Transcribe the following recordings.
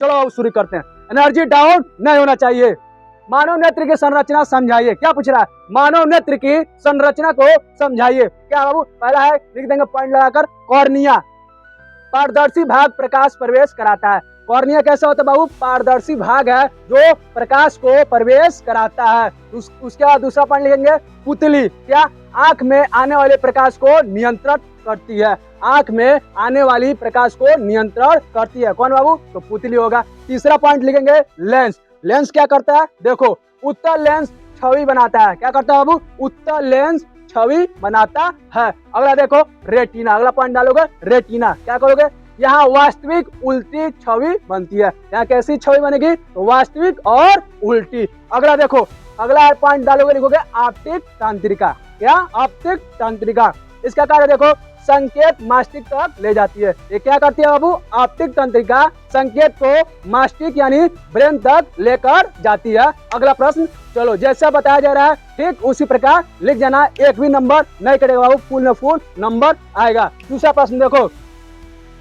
चलो अब शुरू करते हैं। एनर्जी डाउन नहीं होना चाहिए। मानव नेत्र की संरचना समझाइए। क्या पूछ रहा है? मानव नेत्र की संरचना को समझाइए। क्या बाबू? पहला है, लिख देंगे पॉइंट लगाकर, कॉर्निया। पारदर्शी भाग प्रकाश प्रवेश कराता है। कॉर्निया कैसा होता है बाबू? पारदर्शी भाग है जो प्रकाश को प्रवेश कराता है। उसके बाद दूसरा पॉइंट लिखेंगे, पुतली। क्या? आंख में आने वाले प्रकाश को नियंत्रित करती है। आंख में आने वाली प्रकाश को नियंत्रण करती है। कौन बाबू? तो पुतली होगा। तीसरा पॉइंट लिखेंगे, लेंस। लेंस क्या करता है? देखो, उत्तल लेंस छवि बनाता है। क्या करता है बाबू? उत्तल लेंस छवि बनाता है। अगला देखो, रेटिना। अगला पॉइंट डालोगे, रेटिना। क्या करोगे? यहाँ वास्तविक उल्टी छवि बनती है। यहाँ कैसी छवि बनेगी? तो वास्तविक और उल्टी। अगला देखो, अगला पॉइंट डालोगे, लिखोगे ऑप्टिक तंत्रिका। क्या? ऑप्टिक तंत्रिका। इसका कार्य देखो, संकेत मस्तिष्क तक ले जाती है। ये क्या करती है बाबू? ऑप्टिक तंत्रिका संकेत को मस्तिष्क यानी ब्रेन तक लेकर जाती है। अगला प्रश्न, चलो जैसा बताया जा रहा है ठीक उसी प्रकार लिख जाना। एक भी नंबर नहीं कटेगा बाबू, फुल में फुल नंबर आएगा। दूसरा प्रश्न देखो,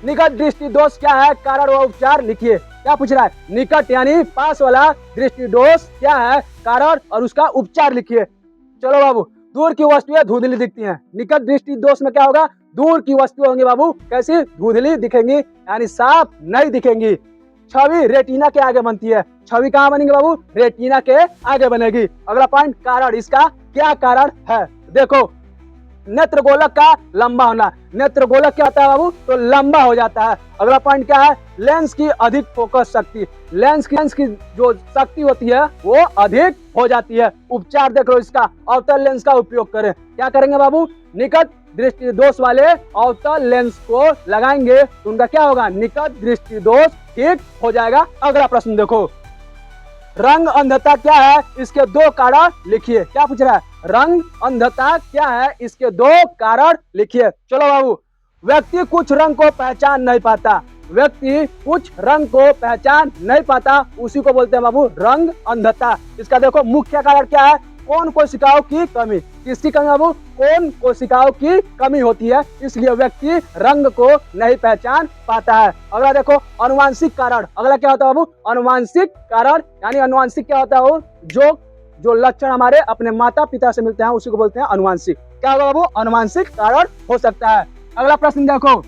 निकट दृष्टि दोष क्या है? कारण व उपचार लिखिए। क्या पूछ रहा है? निकट यानी पास वाला दृष्टि दोष क्या है? कारण और उसका उपचार लिखिए। चलो बाबू, दूर की वस्तुएं धुंधली दिखती हैं। निकट दृष्टि दोष में क्या होगा? दूर की वस्तुएं होंगी बाबू, कैसी? धुंधली दिखेंगी, यानी साफ नहीं दिखेंगी। छवि रेटिना के आगे बनती है। छवि कहाँ बनेगी बाबू? रेटिना के आगे बनेगी। अगला पॉइंट, कारण। इसका क्या कारण है? देखो, नेत्रगोलक का लंबा होना। नेत्रगोलक क्या होता है बाबू? तो लंबा हो जाता है। अगला पॉइंट क्या है? लेंस की अधिक फोकस शक्ति। लेंस की जो शक्ति होती है वो अधिक हो जाती है। उपचार देख लो इसका, अवतल लेंस का उपयोग करें। क्या करेंगे बाबू? निकट दृष्टि दोष वाले अवतल लेंस को लगाएंगे तो उनका क्या होगा? निकट दृष्टि दोष ठीक हो जाएगा। अगला प्रश्न देखो, रंग अंधता क्या है? इसके दो कारण लिखिए। क्या पूछ रहा है? रंग अंधता क्या है? इसके दो कारण लिखिए। चलो बाबू, व्यक्ति कुछ रंग को पहचान नहीं पाता। व्यक्ति कुछ रंग को पहचान नहीं पाता, उसी को बोलते हैं बाबू रंग अंधता। इसका देखो, मुख्य कारण क्या है? कौन कोशिकाओं की कमी। किसकी कमी बाबू? कौन कोशिकाओं की कमी होती है, इसलिए व्यक्ति रंग को नहीं पहचान पाता है। अगला देखो, अनुवांशिक कारण। अगला क्या होता है बाबू? अनुवांशिक कारण, यानी अनुवांशिक क्या होता है वो? जो लक्षण हमारे अपने माता पिता से मिलते हैं उसी को बोलते हैं अनुवांशिक। क्या होगा बाबू? अनुवांशिक कारण हो सकता है। अगला प्रश्न देखो,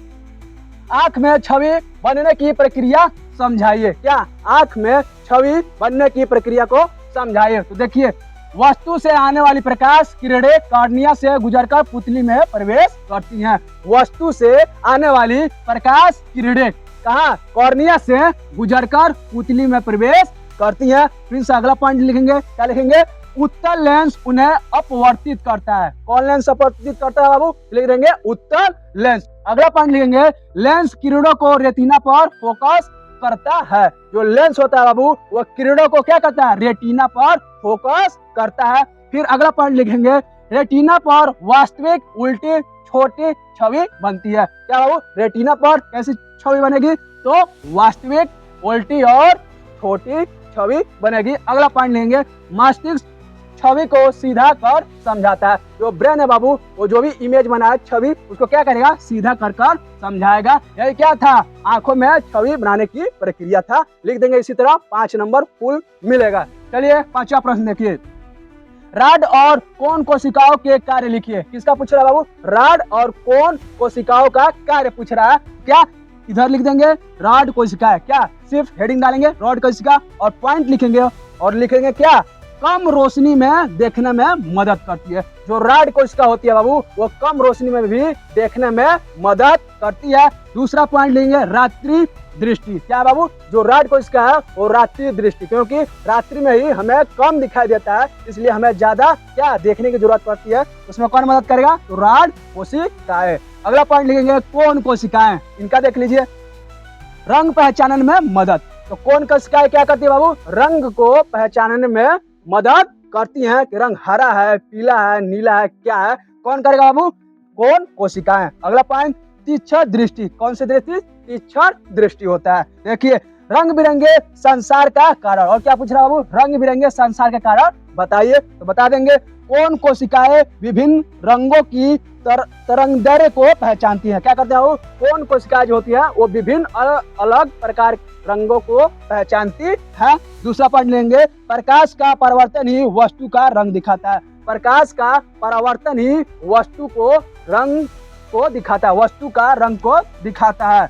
आंख में छवि बनने की प्रक्रिया समझाइए। क्या? आंख में छवि बनने की प्रक्रिया को समझाइए। तो देखिए, वस्तु से आने वाली प्रकाश किरणें कॉर्निया से गुजरकर पुतली में प्रवेश करती हैं। वस्तु से आने वाली प्रकाश किरणें कहाँ? कॉर्निया से गुजरकर पुतली में प्रवेश करती हैं। फिर से अगला पॉइंट लिखेंगे। क्या लिखेंगे? उत्तल लेंस उन्हें अपवर्तित करता है। कौन लेंस अपवर्तित करता है बाबू? लिख देंगे उत्तल लेंस। अगला पॉइंट लिखेंगे, लेंस किरणों को रेटिना पर फोकस करता है। जो लेंस होता है बाबू वो किरणों को क्या करता है? रेटिना पर फोकस करता है। फिर अगला पॉइंट लिखेंगे, रेटिना पर वास्तविक उल्टी छोटी छवि बनती है। क्या बाबू? रेटिना पर कैसी छवि बनेगी? तो वास्तविक उल्टी और छोटी छवि बनेगी। अगला पॉइंट लेंगे, मस्तिष्क छवि को सीधा कर समझाता है। जो ब्रेन है बाबू वो जो भी इमेज बनाए छवि उसको क्या करेगा? सीधा कर समझाएगा। यही क्या था? आंखों में छवि बनाने की प्रक्रिया था। लिख देंगे इसी तरह 5 नंबर फुल मिलेगा। चलिए पांचवा प्रश्न देखिए, राड और कोन कोशिकाओं के कार्य लिखिए। किसका पूछ रहा है बाबू? राड और कोन कोशिकाओं का कार्य पूछ रहा है। क्या? इधर लिख देंगे राड कोशिका है। क्या? सिर्फ हेडिंग डालेंगे रॉड कोशिका और पॉइंट लिखेंगे और लिखेंगे क्या? कम रोशनी में देखने में मदद करती है। जो राड कोशिका होती है बाबू वो कम रोशनी में भी देखने में मदद करती है। दूसरा पॉइंट लेंगे, रात्रि दृष्टि। क्या बाबू? जो राड कोशिका है वो रात्रि दृष्टि, क्योंकि रात्रि में ही हमें कम दिखाई देता है इसलिए हमें ज्यादा क्या देखने की जरूरत पड़ती है। उसमें कौन मदद करेगा? तो राड कोशिकाएं। अगला पॉइंट लिखेंगे, कोन कोशिकाएं। इनका देख लीजिए, रंग पहचानने में मदद। तो कोन कोशिकाएं क्या करती है बाबू? रंग को पहचानने में मदद करती हैं कि रंग हरा है, पीला है, नीला है, क्या है। कौन करेगा बाबू? कोन कोशिकाएं। अगला पॉइंट, तीक्ष्ण दृष्टि। कौन सी दृष्टि? तीक्ष्ण दृष्टि होता है। देखिए, रंग बिरंगे संसार का कारण। और क्या पूछ रहा है बाबू? रंग बिरंगे संसार के कारण बताइए। तो बता देंगे, कोन कोशिकाएं विभिन्न रंगों की तरंगदैर्घ्य को पहचानती हैं। क्या करते हैं वो? कोन कोशिकाएं जो होती है वो विभिन्न अलग प्रकार रंगों को पहचानती है। दूसरा पॉइंट लेंगे, प्रकाश का परावर्तन ही वस्तु का रंग दिखाता है। प्रकाश का परावर्तन ही वस्तु को रंग को दिखाता है, वस्तु का रंग को दिखाता है।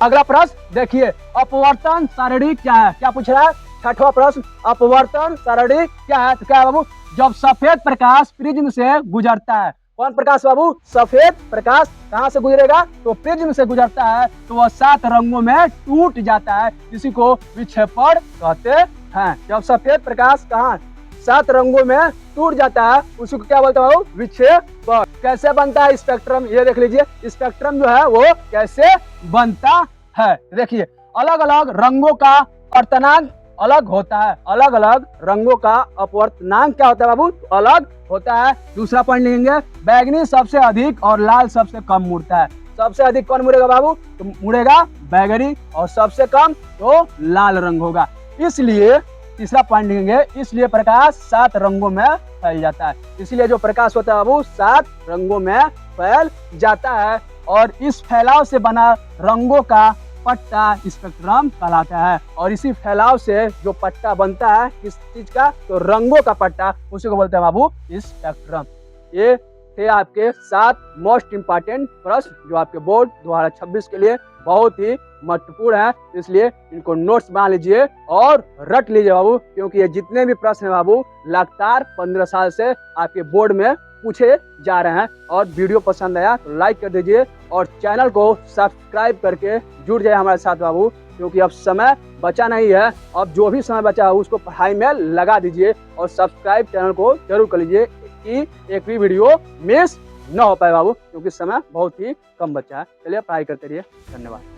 अगला प्रश्न देखिए, अपवर्तन सारणी क्या है? क्या पूछ रहा है? छठवां प्रश्न, अपवर्तन सारणी क्या है? तो क्या है बाबू? जब सफेद प्रकाश प्रिज्म से गुजरता है, कौन प्रकाश बाबू? सफेद प्रकाश कहाँ से गुजरेगा? तो प्रिज्म से गुजरता है, तो वह 7 रंगों में टूट जाता है, इसी को विक्षेपण कहते हैं। जब सफेद प्रकाश कहाँ 7 रंगों में टूट जाता है, उसी को क्या बोलते हैं बाबू? विक्षेपण। कैसे बनता है स्पेक्ट्रम? ये देख लीजिए, स्पेक्ट्रम जो है वो कैसे बनता है। देखिए, अलग अलग रंगों का अपवर्तनांक अलग होता है, अलग अलग रंगों का अपवर्तनांक क्या होता है बाबू? अलग होता है। दूसरा पॉइंट लेंगे, बैगनी सबसे अधिक और लाल सबसे कम मुड़ता है। सबसे अधिक कौन मुड़ेगा बाबू? तो मुड़ेगा बैगनी, और सबसे कम तो लाल रंग होगा। इसलिए तीसरा पॉइंट लेंगे, इसलिए प्रकाश 7 रंगों में फैल जाता है। इसलिए जो प्रकाश होता है बाबू 7 रंगों में फैल जाता है, और इस फैलाव से बना रंगों का पट्टा स्पेक्ट्रम कहलाता है। और इसी फैलाव से जो पट्टा बनता है किस चीज का? तो रंगों का पट्टा, उसी को बोलते हैं बाबू स्पेक्ट्रम। ये थे आपके 7 मोस्ट इंपॉर्टेंट प्रश्न जो आपके बोर्ड 2026 के लिए बहुत ही महत्वपूर्ण है। इसलिए इनको नोट्स बना लीजिए और रट लीजिए बाबू, क्योंकि ये जितने भी प्रश्न है बाबू लगातार 15 साल से आपके बोर्ड में पूछे जा रहे हैं। और वीडियो पसंद आया तो लाइक कर दीजिए, और चैनल को सब्सक्राइब करके जुड़ जाए हमारे साथ बाबू, क्योंकि अब समय बचा नहीं है। अब जो भी समय बचा है उसको पढ़ाई में लगा दीजिए, और सब्सक्राइब चैनल को जरूर कर लीजिए कि एक भी वीडियो मिस न हो पाए बाबू, क्योंकि समय बहुत ही कम बचा है। चलिए पढ़ाई करते रहिए। धन्यवाद।